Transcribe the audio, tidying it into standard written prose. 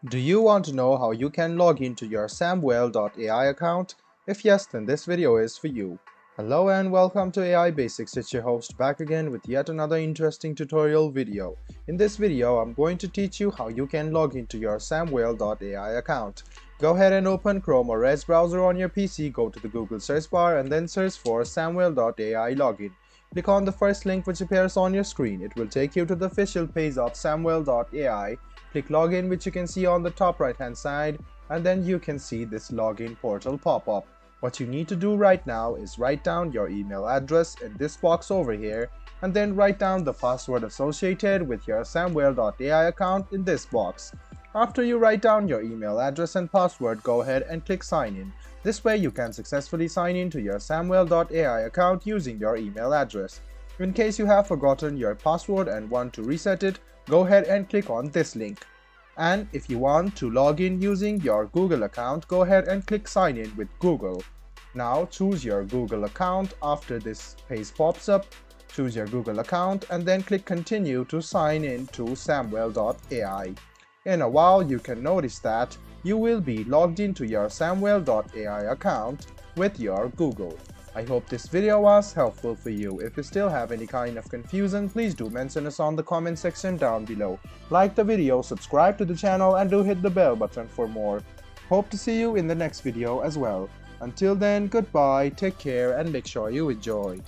Do you want to know how you can log into your samwell.ai account? If yes, then this video is for you. Hello and welcome to AI Basics. It's your host back again with yet another interesting tutorial video. In this video, I'm going to teach you how you can log into your samwell.ai account. Go ahead and open Chrome or Edge browser on your PC, go to the Google search bar and then search for samwell.ai login. Click on the first link which appears on your screen. It will take you to the official page of samwell.ai. Click login, which you can see on the top right hand side, and then you can see this login portal pop up. What you need to do right now is write down your email address in this box over here and then write down the password associated with your samwell.ai account in this box. After you write down your email address and password, go ahead and click sign in. This way you can successfully sign in to your samwell.ai account using your email address. In case you have forgotten your password and want to reset it, go ahead and click on this link. And if you want to log in using your Google account, go ahead and click sign in with Google. Now choose your Google account. After this page pops up, choose your Google account and then click continue to sign in to samwell.ai. In a while, you can notice that you will be logged into your samwell.ai account with your Google. I hope this video was helpful for you. If you still have any kind of confusion, please do mention us on the comment section down below. Like the video, subscribe to the channel and do hit the bell button for more. Hope to see you in the next video as well. Until then, goodbye, take care and make sure you enjoy.